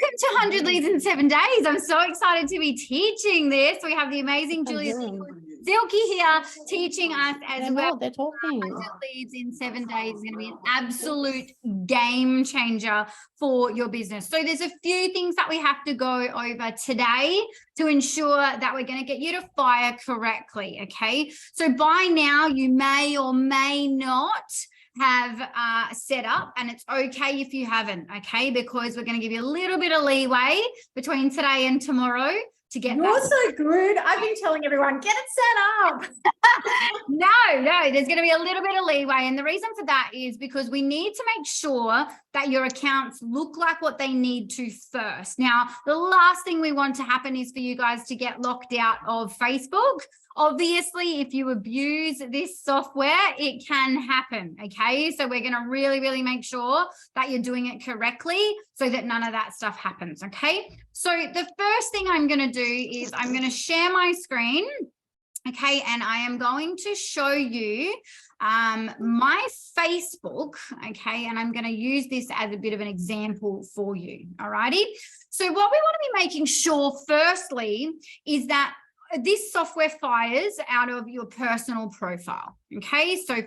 Welcome to 100 Leads in 7 Days. I'm so excited to be teaching this. We have the amazing Julia Silky here teaching us as well. They're talking. 100 Leads in 7 Days is going to be an absolute game changer for your business. So there's a few things that we have to go over today to ensure that we're going to get you to fire correctly. Okay. So by now you may or may not have set up, and it's okay if you haven't, okay, because we're going to give you a little bit of leeway between today and tomorrow to get You're so good. I've been telling everyone, get it set up. No, there's going to be a little bit of leeway, and the reason for that is because we need to make sure that your accounts look like what they need to first. Now, the last thing we want to happen is for you guys to get locked out of Facebook. Obviously, if you abuse this software, it can happen, okay? So we're going to really make sure that you're doing it correctly so that none of that stuff happens, okay? So the first thing I'm going to do is I'm going to share my screen, okay? And I am going to show you my Facebook, okay? And I'm going to use this as a bit of an example for you, all righty? So what we want to be making sure firstly is that this software fires out of your personal profile, okay? So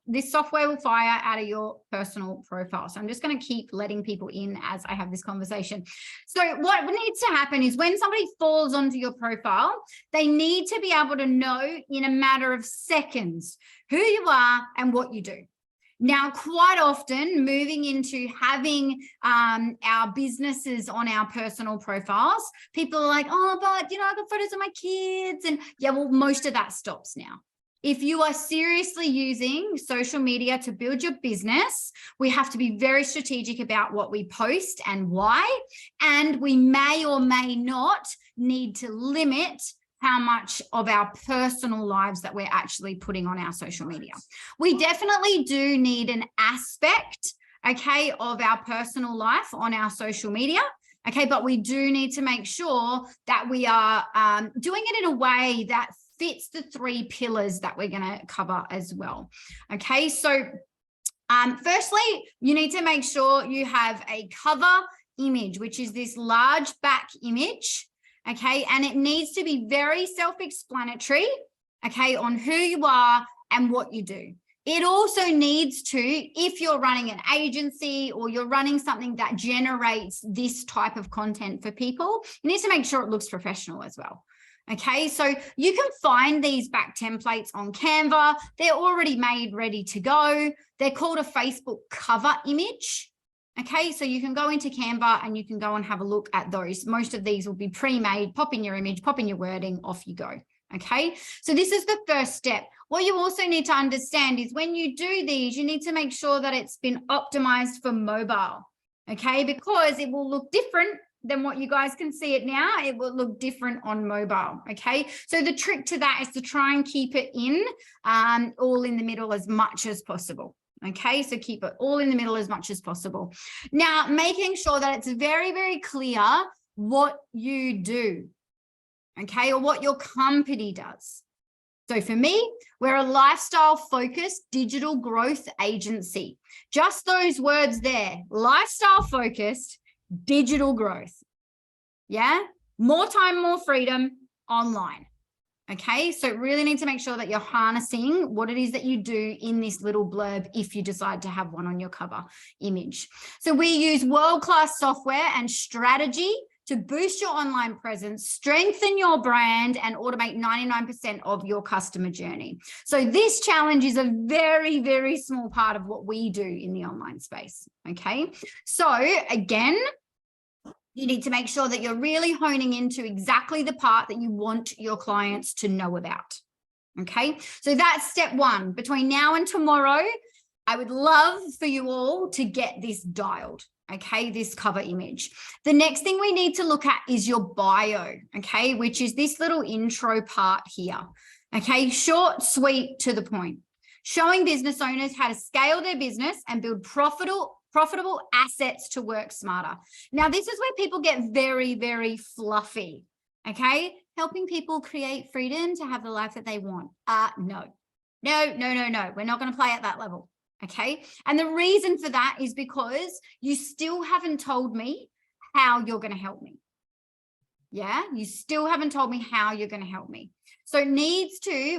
this software will fire out of your personal profile. So I'm just going to keep letting people in as I have this conversation. So what needs to happen is when somebody falls onto your profile, they need to be able to know in a matter of seconds who you are and what you do. Now, quite often moving into having our businesses on our personal profiles, people are like, oh, but you know, I've got photos of my kids. And yeah, well, most of that stops now. If you are seriously using social media to build your business, we have to be very strategic about what we post and why. And we may or may not need to limit how much of our personal lives that we're actually putting on our social media. We definitely do need an aspect, okay, of our personal life on our social media, okay, but we do need to make sure that we are doing it in a way that fits the 3 pillars that we're going to cover as well, okay? So firstly, you need to make sure you have a cover image, which is this large back image, okay, and it needs to be very self-explanatory, okay, on who you are and what you do. It also needs to, if you're running an agency or you're running something that generates this type of content for people, you need to make sure it looks professional as well. Okay, so you can find these back templates on Canva. They're already made, ready to go. They're called a Facebook cover image. Okay, so you can go into Canva and you can go and have a look at those. Most of these will be pre-made. Pop in your image, pop in your wording, off you go. Okay, so this is the first step. What you also need to understand is when you do these, you need to make sure that it's been optimized for mobile. Okay, because it will look different than what you guys can see it now. It will look different on mobile. Okay, so the trick to that is to try and keep it in all in the middle as much as possible. Okay, so keep it all in the middle as much as possible. Now, making sure that it's very clear what you do, okay, or what your company does. So for me, we're a lifestyle-focused digital growth agency. Just those words there, lifestyle-focused digital growth. Yeah, more time, more freedom online. Okay, so really need to make sure that you're harnessing what it is that you do in this little blurb if you decide to have one on your cover image. So we use world-class software and strategy to boost your online presence, strengthen your brand, and automate 99% of your customer journey. So this challenge is a very small part of what we do in the online space. Okay, so again, you need to make sure that you're really honing into exactly the part that you want your clients to know about. Okay, so that's step 1. Between now and tomorrow, I would love for you all to get this dialed. Okay, this cover image. The next thing we need to look at is your bio, okay, which is this little intro part here. Okay, short, sweet, to the point. Showing business owners how to scale their business and build profitable assets to work smarter. Now, this is where people get very fluffy, okay? Helping people create freedom to have the life that they want. No. We're not going to play at that level, okay? And the reason for that is because you still haven't told me how you're going to help me. Yeah, you still haven't told me how you're going to help me. So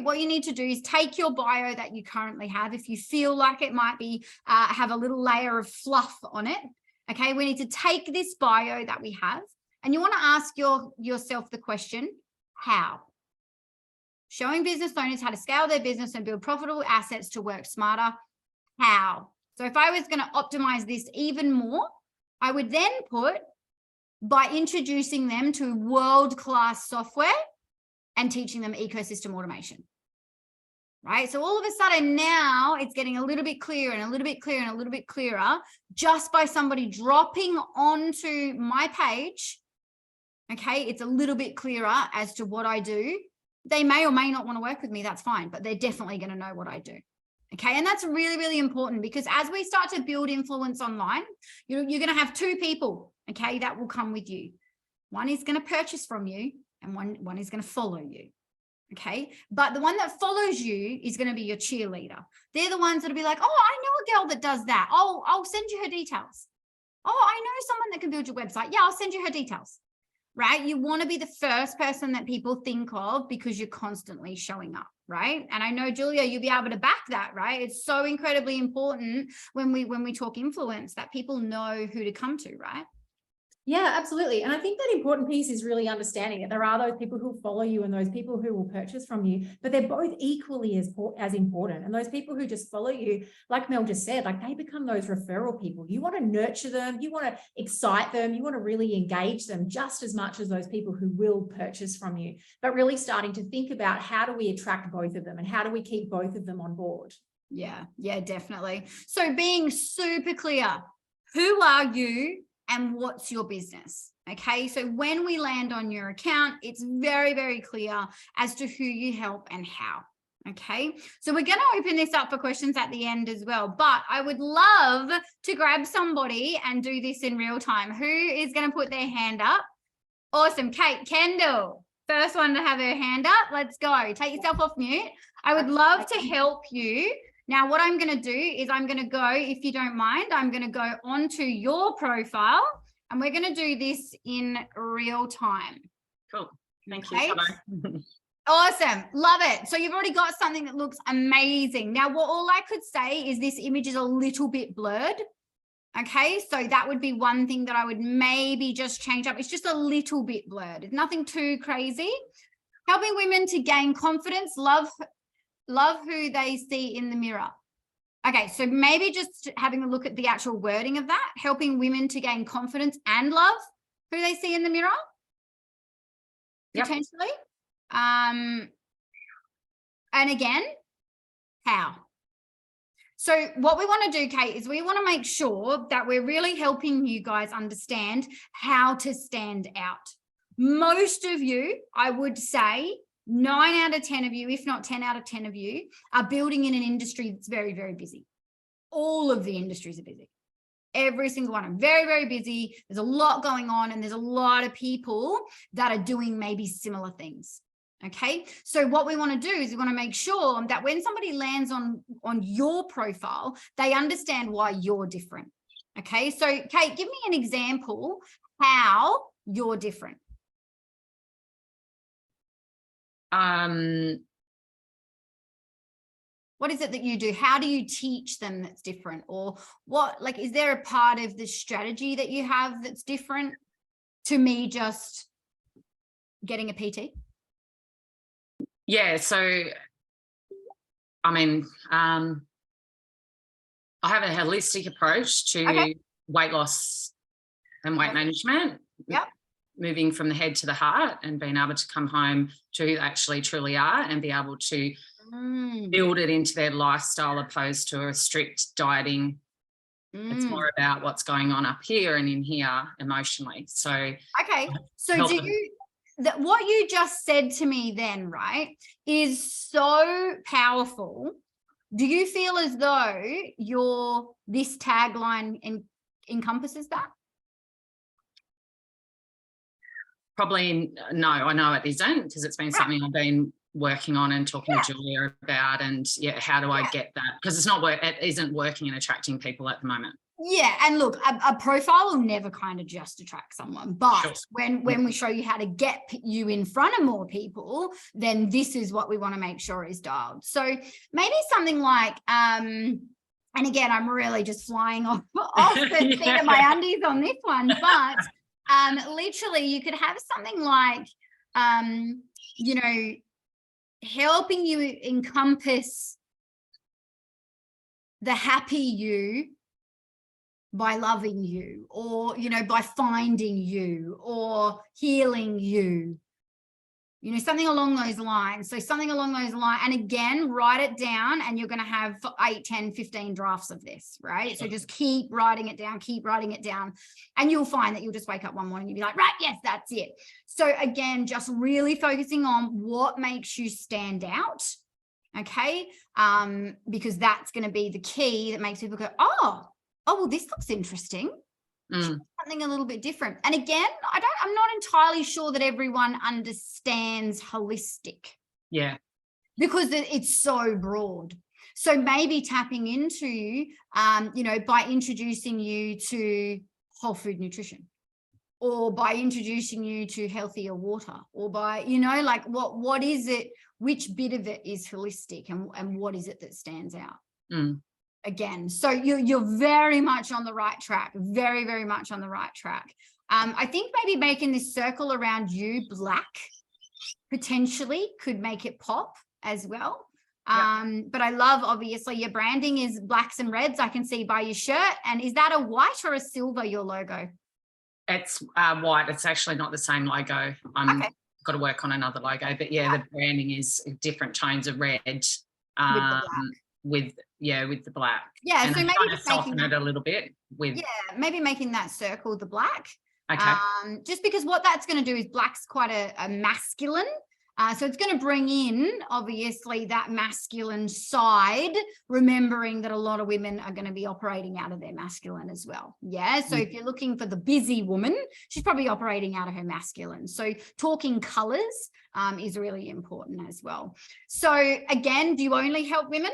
what you need to do is take your bio that you currently have. If you feel like it might be, have a little layer of fluff on it. Okay, we need to take this bio that we have, and you want to ask yourself the question, how? Showing business owners how to scale their business and build profitable assets to work smarter. How? So if I was going to optimize this even more, I would then put by introducing them to world-class software and teaching them ecosystem automation. Right? So all of a sudden now it's getting a little bit clearer and a little bit clearer and a little bit clearer just by somebody dropping onto my page. Okay, it's a little bit clearer as to what I do. They may or may not want to work with me, that's fine, but they're definitely going to know what I do. Okay, and that's really, really important, because as we start to build influence online, you're going to have two people, okay, that will come with you. One is going to purchase from you and one is going to follow you. Okay, but the one that follows you is going to be your cheerleader. They're the ones that'll be like, oh, I know a girl that does that. Oh, I'll send you her details. Oh, I know someone that can build your website. Yeah, I'll send you her details. Right? You want to be the first person that people think of because you're constantly showing up, right? And I know, Julia, you'll be able to back that, right? It's so incredibly important when we talk influence that people know who to come to, right? Yeah, absolutely. And I think that important piece is really understanding that there are those people who follow you and those people who will purchase from you, but they're both equally as important. And those people who just follow you, like Mel just said, like they become those referral people. You want to nurture them, you want to excite them, you want to really engage them just as much as those people who will purchase from you, but really starting to think about how do we attract both of them and how do we keep both of them on board? Yeah, definitely. So being super clear, who are you? And what's your business? Okay, so when we land on your account, it's very, very clear as to who you help and how. Okay, so we're going to open this up for questions at the end as well, but I would love to grab somebody and do this in real time. Who is going to put their hand up? Awesome. Kate Kendall, first one to have her hand up. Let's go. Take yourself off mute. I would love to help you. Now, what I'm going to do is I'm going to go, if you don't mind, I'm going to go onto your profile and we're going to do this in real time. Cool. Thank Okay. you. Awesome. Love it. So you've already got something that looks amazing. Now, all I could say is this image is a little bit blurred. Okay. So that would be one thing that I would maybe just change up. It's just a little bit blurred. It's nothing too crazy. Helping women to gain confidence, love who they see in the mirror. Okay, so maybe just having a look at the actual wording of that, helping women to gain confidence and love who they see in the mirror, potentially. And again, how? So what we want to do, Kate, is we want to make sure that we're really helping you guys understand how to stand out. Most of you, I would say, 9 out of 10 of you, if not 10 out of 10 of you, are building in an industry that's very, very busy. All of the industries are busy. Every single one. I'm very, very busy. There's a lot going on and there's a lot of people that are doing maybe similar things. Okay. So what we want to do is we want to make sure that when somebody lands on your profile, they understand why you're different. Okay. So Kate, give me an example how you're different. What is it that you do? How do you teach them that's different? Or what, like, is there a part of the strategy that you have that's different to me just getting a PT? Yeah, so, I mean, I have a holistic approach to weight loss and weight management. Yep. Moving from the head to the heart and being able to come home to who they actually truly are and be able to build it into their lifestyle opposed to a strict dieting. It's more about what's going on up here and in here emotionally. So okay, so do you what you just said to me then, right, is so powerful. Do you feel as though this tagline encompasses that? Probably no, I know it isn't, because it's been something I've been working on and talking to Julia about, and how do I get that? Because it isn't working and attracting people at the moment. Yeah, and look, a profile will never kind of just attract someone, but Sure. when we show you how to get you in front of more people, then this is what we want to make sure is dialed. So maybe something like, and again, I'm really just flying off the seat of my undies on this one, but literally you could have something like, you know, helping you encompass the happy you by loving you, or, you know, by finding you or healing you, you know, something along those lines. So something along those lines. And again, write it down, and you're going to have 8, 10, 15 drafts of this, right? So just keep writing it down, and you'll find that you'll just wake up one morning and you'll be like, right, yes, that's it. So again, just really focusing on what makes you stand out. Okay. Because that's going to be the key that makes people go, oh, well, this looks interesting. Something a little bit different. And again, I'm not entirely sure that everyone understands holistic. Yeah. Because it's so broad. So maybe tapping into, you know, by introducing you to whole food nutrition, or by introducing you to healthier water, or by, you know, like what is it, which bit of it is holistic, and what is it that stands out? Again, so you're very much on the right track, very, very much on the right track. I think maybe making this circle around you black potentially could make it pop as well. But I love, obviously, your branding is blacks and reds. I can see by your shirt. And is that a white or a silver, your logo? It's white. It's actually not the same logo. Okay. Got to work on another logo, but yeah, the branding is different tones of red with the black. Yeah, and so I'm maybe trying to just soften it a little bit with. Yeah, maybe making that circle the black. Okay. Just because what that's going to do is black's quite a masculine. So it's going to bring in, obviously, that masculine side, remembering that a lot of women are going to be operating out of their masculine as well. Yeah. So if you're looking for the busy woman, she's probably operating out of her masculine. So talking colors is really important as well. So again, do you only help women?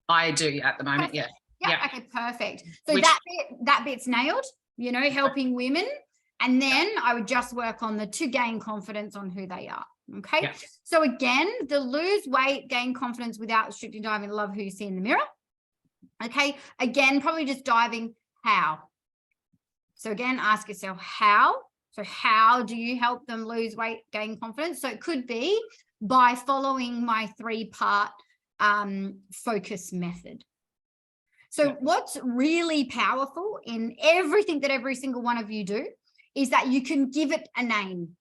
I do at the moment. Perfect. Yeah. Yeah. Okay. Perfect. So that bit's nailed, you know, helping women. And then I would just work on to gain confidence on who they are. Okay. Yeah. So again, the lose weight, gain confidence without restricting diving, love who you see in the mirror. Okay. Again, probably just diving how. So again, ask yourself how. So how do you help them lose weight, gain confidence? So it could be by following my 3-part focus method. So what's really powerful in everything that every single one of you do is that you can give it a name.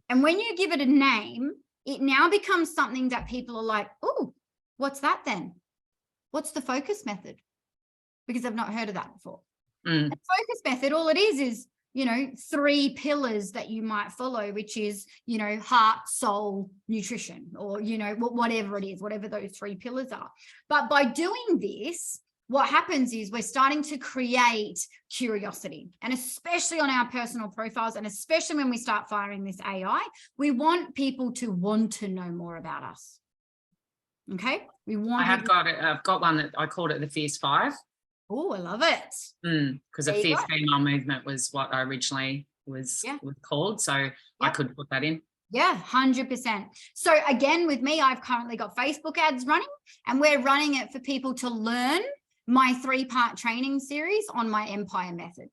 And when you give it a name, it now becomes something that people are like, oh, what's that then? What's the focus method? Because I've not heard of that before. The focus method, all it is, you know, 3 pillars that you might follow, which is, you know, heart, soul, nutrition, or, you know, whatever it is, whatever those 3 pillars are. But by doing this, what happens is we're starting to create curiosity, and especially on our personal profiles, and especially when we start firing this AI, we want people to want to know more about us. Okay. I've got one that I called it the Fierce 5. Oh, I love it. Because a fierce female movement was what I originally was called. So I could put that in. Yeah, 100%. So again, with me, I've currently got Facebook ads running, and we're running it for people to learn my 3-part training series on my Empire method.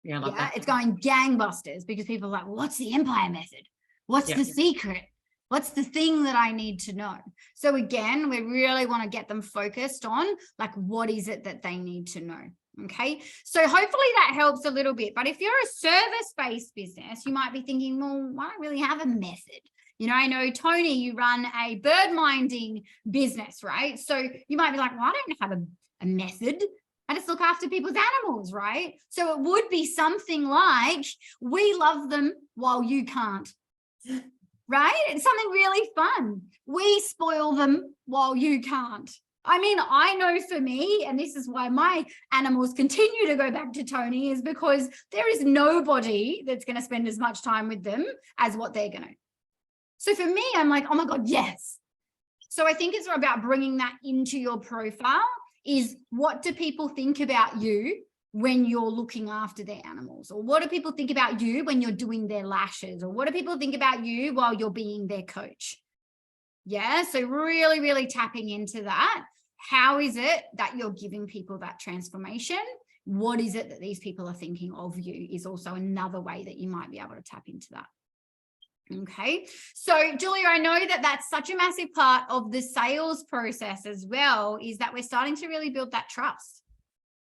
Yeah, I love that. It's going gangbusters because people are like, well, what's the Empire method? What's the secret? What's the thing that I need to know? So again, we really want to get them focused on, like, what is it that they need to know? Okay. So hopefully that helps a little bit. But if you're a service-based business, you might be thinking, well, I don't really have a method. You know, I know, Tony, you run a bird minding business, right? So you might be like, well, I don't have a method. I just look after people's animals, right? So it would be something like, we love them while you can't, right? It's something really fun. We spoil them while you can't. I mean, I know for me, and this is why my animals continue to go back to Tony, is because there is nobody that's going to spend as much time with them as what they're going to. So for me, I'm like, oh my God, yes. So I think it's about bringing that into your profile is, what do people think about you when you're looking after their animals? Or what do people think about you when you're doing their lashes? Or what do people think about you while you're being their coach? Yeah, so really, really tapping into that. How is it that you're giving people that transformation? What is it that these people are thinking of you is also another way that you might be able to tap into that. Okay, so Julia, I know that that's such a massive part of the sales process as well, is that we're starting to really build that trust.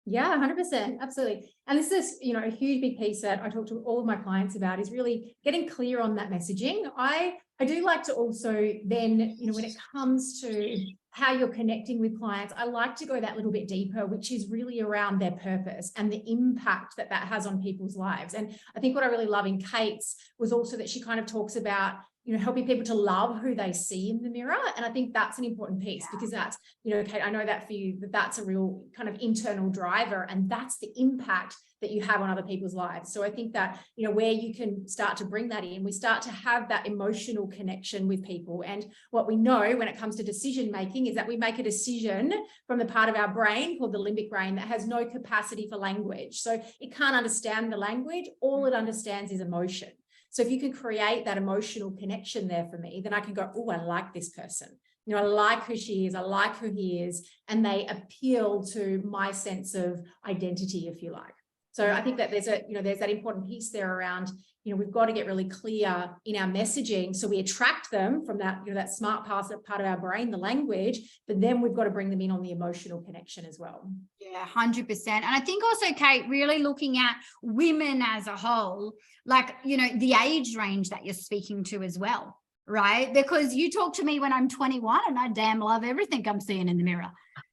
Yeah, 100%. Absolutely. And this is, you know, a huge big piece that I talk to all of my clients about is really getting clear on that messaging. I do like to also then, you know, when it comes to how you're connecting with clients, I like to go that little bit deeper, which is really around their purpose and the impact that that has on people's lives. And I think what I really love in Kate's was also that she kind of talks about, you know, helping people to love who they see in the mirror. And I think that's an important piece, because that's, you know, Kate, I know that for you, that that's a real kind of internal driver, and that's the impact that you have on other people's lives. So I think that, you know, where you can start to bring that in, we start to have that emotional connection with people. And what we know when it comes to decision making is that we make a decision from the part of our brain called the limbic brain that has no capacity for language. So it can't understand the language. All it understands is emotion. So if you can create that emotional connection there for me, then I can go, oh, I like this person. You know, I like who she is. I like who he is. And they appeal to my sense of identity, if you like. So I think that there's a, you know, there's that important piece there around, you know, we've got to get really clear in our messaging. So we attract them from that, you know, that smart part of our brain, the language, but then we've got to bring them in on the emotional connection as well. Yeah, 100%. And I think also, Kate, really looking at women as a whole, like, you know, the age range that you're speaking to as well, right? Because you talk to me when I'm 21 and I damn love everything I'm seeing in the mirror.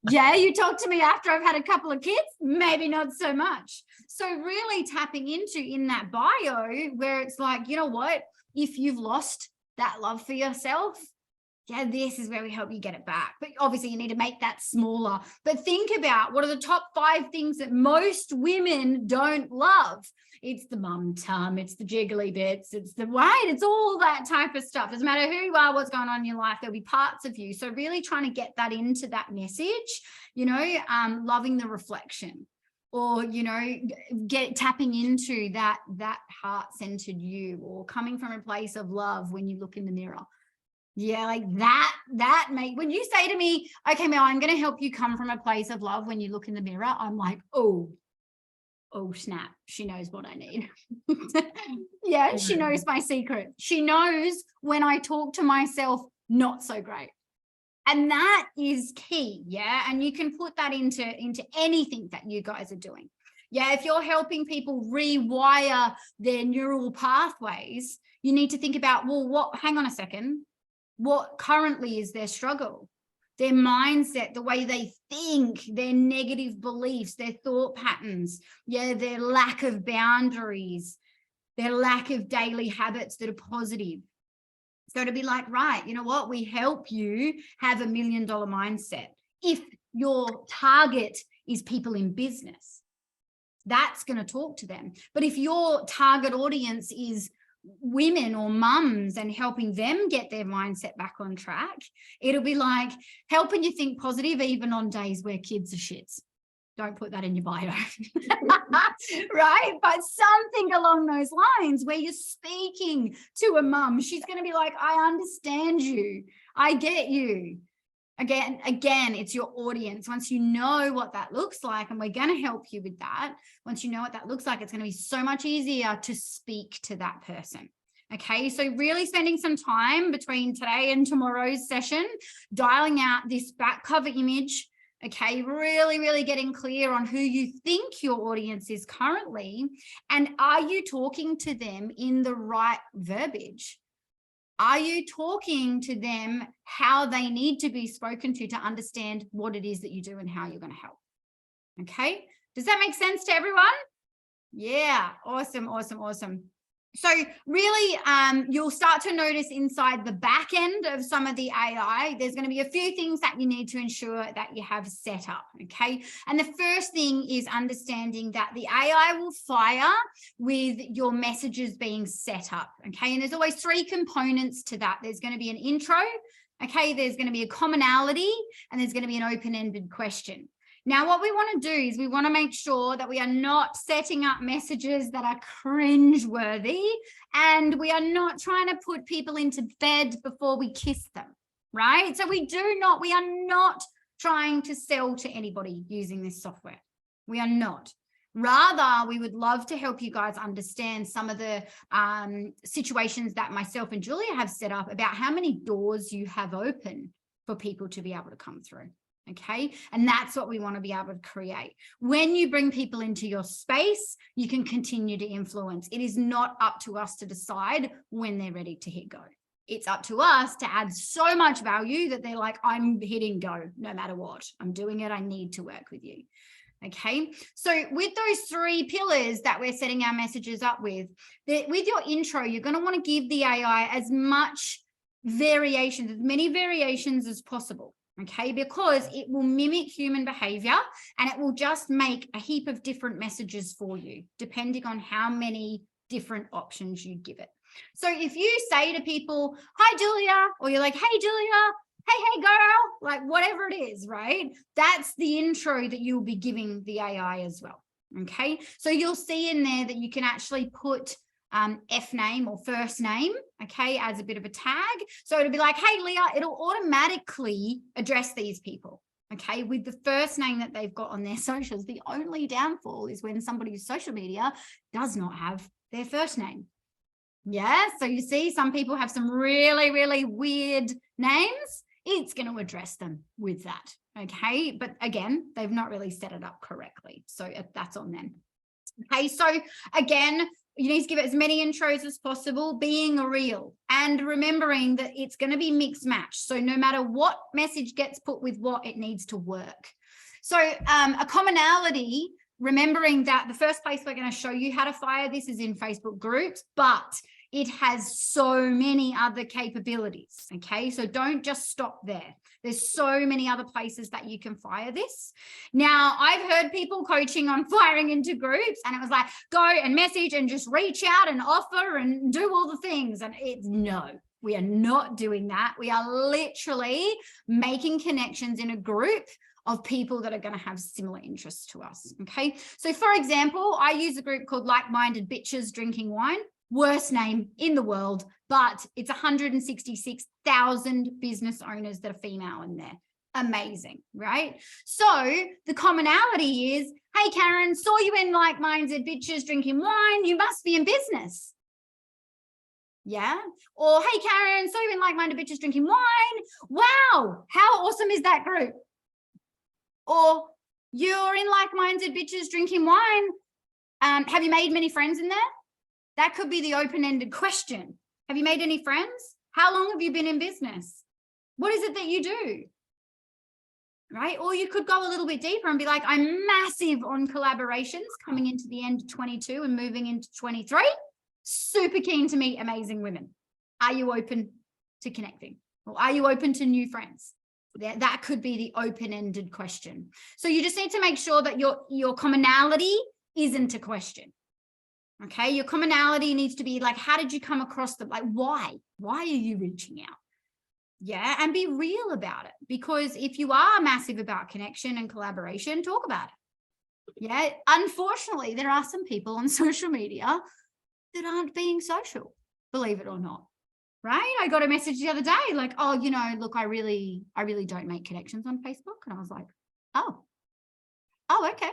Yeah, you talk to me after I've had a couple of kids, maybe not so much. So really tapping into in that bio where it's like, you know what, if you've lost that love for yourself, yeah, this is where we help you get it back. But obviously you need to make that smaller. But think about what are the top 5 things that most women don't love. It's the mum tum, it's the jiggly bits, it's the weight, it's all that type of stuff. Doesn't matter who you are, what's going on in your life, there'll be parts of you. So really trying to get that into that message, you know, loving the reflection, or, you know, tapping into that heart-centered you, or coming from a place of love when you look in the mirror. Yeah, like that when you say to me, okay, Mel, I'm going to help you come from a place of love when you look in the mirror, I'm like, oh snap, she knows what I need. Yeah, she knows my secret. She knows when I talk to myself not so great. And that is key. Yeah. And you can put that into anything that you guys are doing. Yeah. If you're helping people rewire their neural pathways, you need to think about, well, hang on a second. What currently is their struggle, their mindset, the way they think, their negative beliefs, their thought patterns, yeah, their lack of boundaries, their lack of daily habits that are positive. So to be like, right, you know what, we help you have $1 million mindset. If your target is people in business, that's going to talk to them. But if your target audience is women or mums and helping them get their mindset back on track, it'll be like helping you think positive even on days where kids are shits. Don't put that in your bio. Right? But something along those lines where you're speaking to a mum, she's going to be like, I understand you, I get you. Again, it's your audience. Once you know what that looks like, and we're going to help you with that, once you know what that looks like, it's going to be so much easier to speak to that person. Okay, so really spending some time between today and tomorrow's session, dialing out this back cover image. Okay, really, really getting clear on who you think your audience is currently, and are you talking to them in the right verbiage? Are you talking to them how they need to be spoken to understand what it is that you do and how you're going to help? Okay. Does that make sense to everyone? Yeah. Awesome. Awesome. Awesome. So really, you'll start to notice inside the back end of some of the AI, there's going to be a few things that you need to ensure that you have set up, okay? And the first thing is understanding that the AI will fire with your messages being set up, okay? And there's always 3 components to that. There's going to be an intro, okay? There's going to be a commonality, and there's going to be an open-ended question. Now, what we want to do is we want to make sure that we are not setting up messages that are cringeworthy, and we are not trying to put people into bed before we kiss them, right? So we are not trying to sell to anybody using this software. We are not. Rather, we would love to help you guys understand some of the situations that myself and Julia have set up about how many doors you have open for people to be able to come through. Okay. And that's what we want to be able to create. When you bring people into your space, you can continue to influence. It is not up to us to decide when they're ready to hit go. It's up to us to add so much value that they're like, I'm hitting go no matter what. I'm doing it. I need to work with you. Okay. So with those 3 pillars that we're setting our messages up with your intro, you're going to want to give the AI as much variations, as many variations as possible. Okay, because it will mimic human behavior and it will just make a heap of different messages for you, depending on how many different options you give it. So if you say to people, hi, Julia, or you're like, hey, Julia, hey, girl, like whatever it is, right? That's the intro that you'll be giving the AI as well. Okay, so you'll see in there that you can actually put F name or first name, okay, as a bit of a tag. So it'll be like, hey, Leah, it'll automatically address these people, okay, with the first name that they've got on their socials. The only downfall is when somebody's social media does not have their first name. Yeah, so you see some people have some really, really weird names. It's going to address them with that, okay? But again, they've not really set it up correctly. So that's on them. Okay, so again, you need to give it as many intros as possible, being real and remembering that it's going to be mixed match. So no matter what message gets put with what, it needs to work. So a commonality, remembering that the first place we're going to show you how to fire this is in Facebook groups, but it has so many other capabilities. Okay, so don't just stop there. There's so many other places that you can fire this. Now, I've heard people coaching on firing into groups, and it was like, go and message and just reach out and offer and do all the things. And it's no, we are not doing that. We are literally making connections in a group of people that are going to have similar interests to us. Okay, so for example, I use a group called Like-Minded Bitches Drinking Wine. Worst name in the world, but it's 166,000 business owners that are female in there. Amazing, right? So the commonality is, hey, Karen, saw you in Like-Minded Bitches Drinking Wine. You must be in business. Yeah. Or, hey, Karen, saw you in Like-Minded Bitches Drinking Wine. Wow, how awesome is that group? Or, you're in Like-Minded Bitches Drinking Wine. Have you made many friends in there? That could be the open-ended question. Have you made any friends? How long have you been in business? What is it that you do? Right? Or you could go a little bit deeper and be like, I'm massive on collaborations coming into the end of 22 and moving into 23. Super keen to meet amazing women. Are you open to connecting? Or are you open to new friends? That could be the open-ended question. So you just need to make sure that your commonality isn't a question. Okay, your commonality needs to be like, how did you come across them? Like, why are you reaching out? Yeah, and be real about it, because if you are massive about connection and collaboration, talk about it. Yeah, unfortunately, there are some people on social media that aren't being social, believe it or not. Right? I got a message the other day like, oh, you know, look, I really don't make connections on Facebook. And I was like, oh, okay.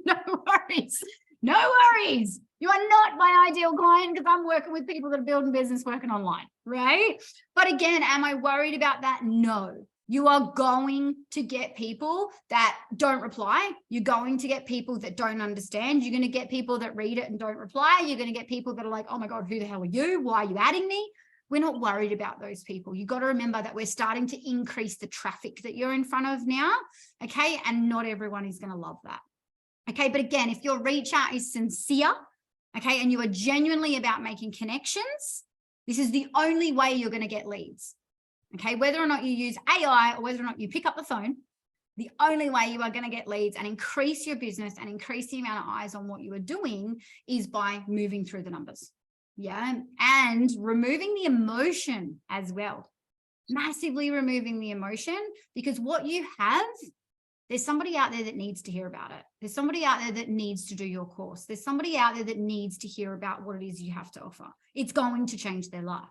No worries. No worries. You are not my ideal client because I'm working with people that are building business working online, right? But again, am I worried about that? No. You are going to get people that don't reply. You're going to get people that don't understand. You're going to get people that read it and don't reply. You're going to get people that are like, oh my God, who the hell are you? Why are you adding me? We're not worried about those people. You've got to remember that we're starting to increase the traffic that you're in front of now, okay? And not everyone is going to love that. Okay, but again, if your reach out is sincere, okay, and you are genuinely about making connections, this is the only way you're going to get leads. Okay, whether or not you use AI or whether or not you pick up the phone, the only way you are going to get leads and increase your business and increase the amount of eyes on what you are doing is by moving through the numbers. Yeah, and removing the emotion as well. Massively removing the emotion, because what you have, there's somebody out there that needs to hear about it. There's somebody out there that needs to do your course. There's somebody out there that needs to hear about what it is you have to offer. It's going to change their life.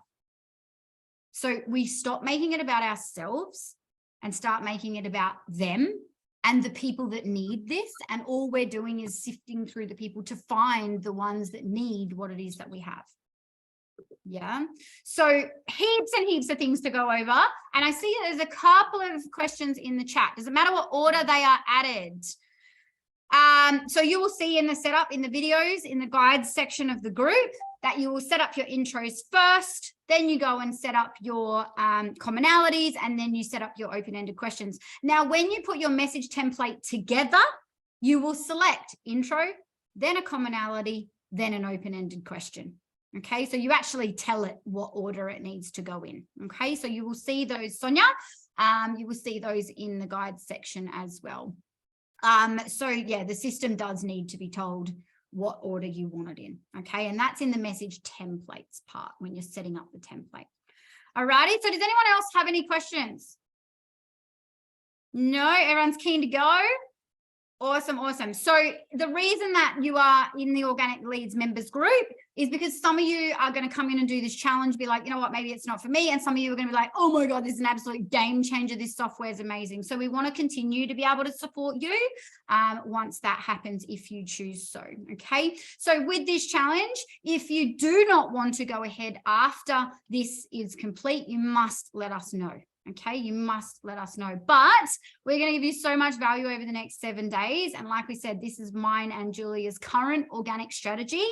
So we stop making it about ourselves and start making it about them and the people that need this. And all we're doing is sifting through the people to find the ones that need what it is that we have. Yeah. So heaps and heaps of things to go over. And I see there's a couple of questions in the chat. Does it matter what order they are added? So you will see in the setup, in the videos, in the guides section of the group, that you will set up your intros first, then you go and set up your commonalities, and then you set up your open-ended questions. Now, when you put your message template together, you will select intro, then a commonality, then an open-ended question. Okay, so you actually tell it what order it needs to go in. Okay, so you will see those, Sonia, you will see those in the guides section as well. So yeah, the system does need to be told what order you want it in. Okay, and that's in the message templates part when you're setting up the template. All righty, so does anyone else have any questions? No, everyone's keen to go. Awesome, awesome. So the reason that you are in the Organic Leads members group is because some of you are going to come in and do this challenge, be like, you know what, maybe it's not for me. And some of you are going to be like, oh my God, this is an absolute game changer. This software is amazing. So we want to continue to be able to support you once that happens, if you choose so. Okay. So with this challenge, if you do not want to go ahead after this is complete, you must let us know. Okay, you must let us know, but we're going to give you so much value over the next 7 days. And like we said, this is mine and Julia's current organic strategy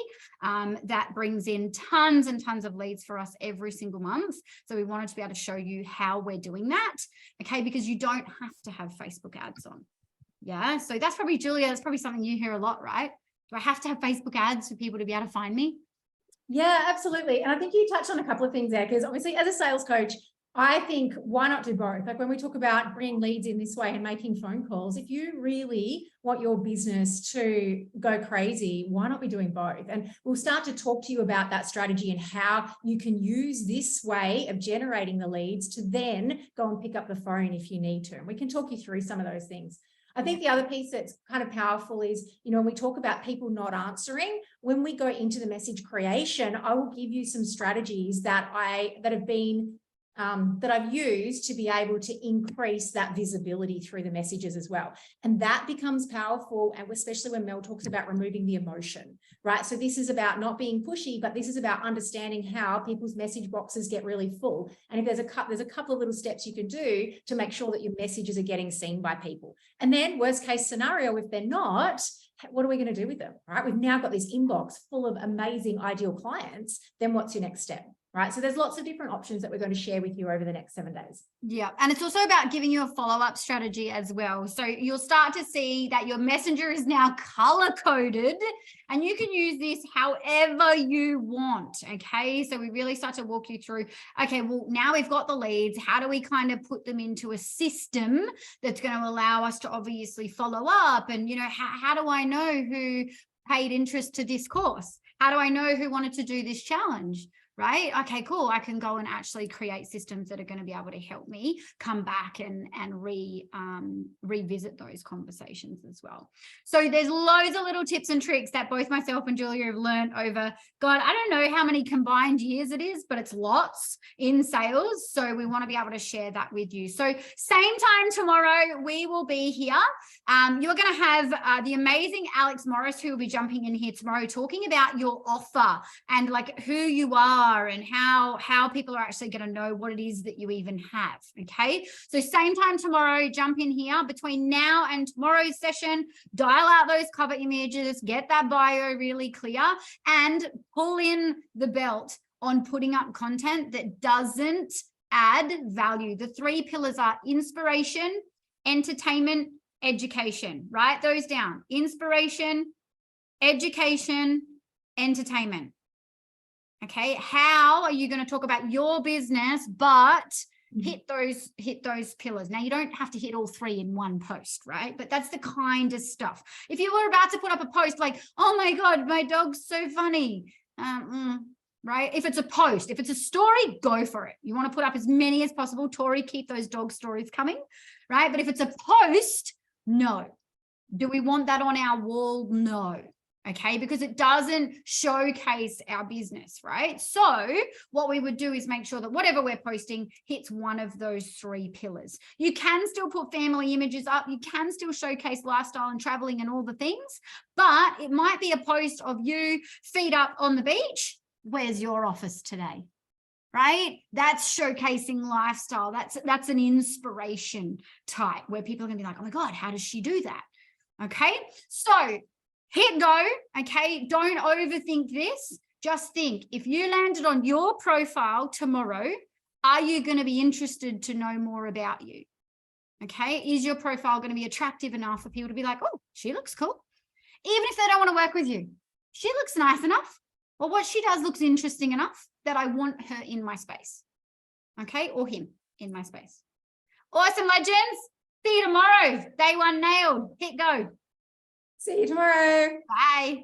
that brings in tons and tons of leads for us every single month. So we wanted to be able to show you how we're doing that. Okay, because you don't have to have Facebook ads on. Yeah, so that's probably, Julia, that's probably something you hear a lot, right? Do I have to have Facebook ads for people to be able to find me? Yeah, absolutely. And I think you touched on a couple of things there, because obviously as a sales coach, I think why not do both? Like when we talk about bringing leads in this way and making phone calls, if you really want your business to go crazy, why not be doing both? And we'll start to talk to you about that strategy and how you can use this way of generating the leads to then go and pick up the phone if you need to. And we can talk you through some of those things. I think the other piece that's kind of powerful is, you know, when we talk about people not answering, when we go into the message creation, I will give you some strategies that I've used to be able to increase that visibility through the messages as well. And that becomes powerful, and especially when Mel talks about removing the emotion, right? So this is about not being pushy, but this is about understanding how people's message boxes get really full. And if there's a couple of little steps you can do to make sure that your messages are getting seen by people. And then worst case scenario, if they're not, what are we going to do with them, right? We've now got this inbox full of amazing ideal clients. Then what's your next step? Right. So there's lots of different options that we're going to share with you over the next 7 days. Yeah. And it's also about giving you a follow-up strategy as well. So you'll start to see that your messenger is now color-coded and you can use this however you want. Okay. So we really start to walk you through, okay, well, now we've got the leads. How do we kind of put them into a system that's going to allow us to obviously follow up? And, you know, how do I know who paid interest to this course? How do I know who wanted to do this challenge? Right? Okay, cool. I can go and actually create systems that are going to be able to help me come back and revisit those conversations as well. So there's loads of little tips and tricks that both myself and Julia have learned over, God, I don't know how many combined years it is, but it's lots in sales. So we want to be able to share that with you. So same time tomorrow, we will be here. You're going to have the amazing Alex Morris, who will be jumping in here tomorrow, talking about your offer and like who you are and how people are actually going to know what it is that you even have. Okay, so same time tomorrow, jump in here. Between now and tomorrow's session, dial out those cover images, get that bio really clear, and pull in the belt on putting up content that doesn't add value. The 3 pillars are inspiration, entertainment, education. Write those down: inspiration, education, entertainment. Okay, how are you going to talk about your business, but hit those pillars? Now, you don't have to hit all 3 in one post, right? But that's the kind of stuff. If you were about to put up a post like, oh my God, my dog's so funny, right? If it's a post, if it's a story, go for it. You want to put up as many as possible. Tori, keep those dog stories coming, right? But if it's a post, No. Do we want that on our wall? No. Okay, because it doesn't showcase our business, right? So what we would do is make sure that whatever we're posting hits one of those 3 pillars. You can still put family images up. You can still showcase lifestyle and traveling and all the things, but it might be a post of you feet up on the beach. Where's your office today? Right? That's showcasing lifestyle. That's an inspiration type where people are going to be like, oh my God, how does she do that? Okay, so hit go. Okay, don't overthink this. Just think, if you landed on your profile tomorrow, are you going to be interested to know more about you? Okay, is your profile going to be attractive enough for people to be like, oh, she looks cool? Even if they don't want to work with you, she looks nice enough. Well, what she does looks interesting enough that I want her in my space. Okay, or him in my space. Awesome, legends. See you tomorrow. Day 1 nailed. Hit go. See you tomorrow. Bye.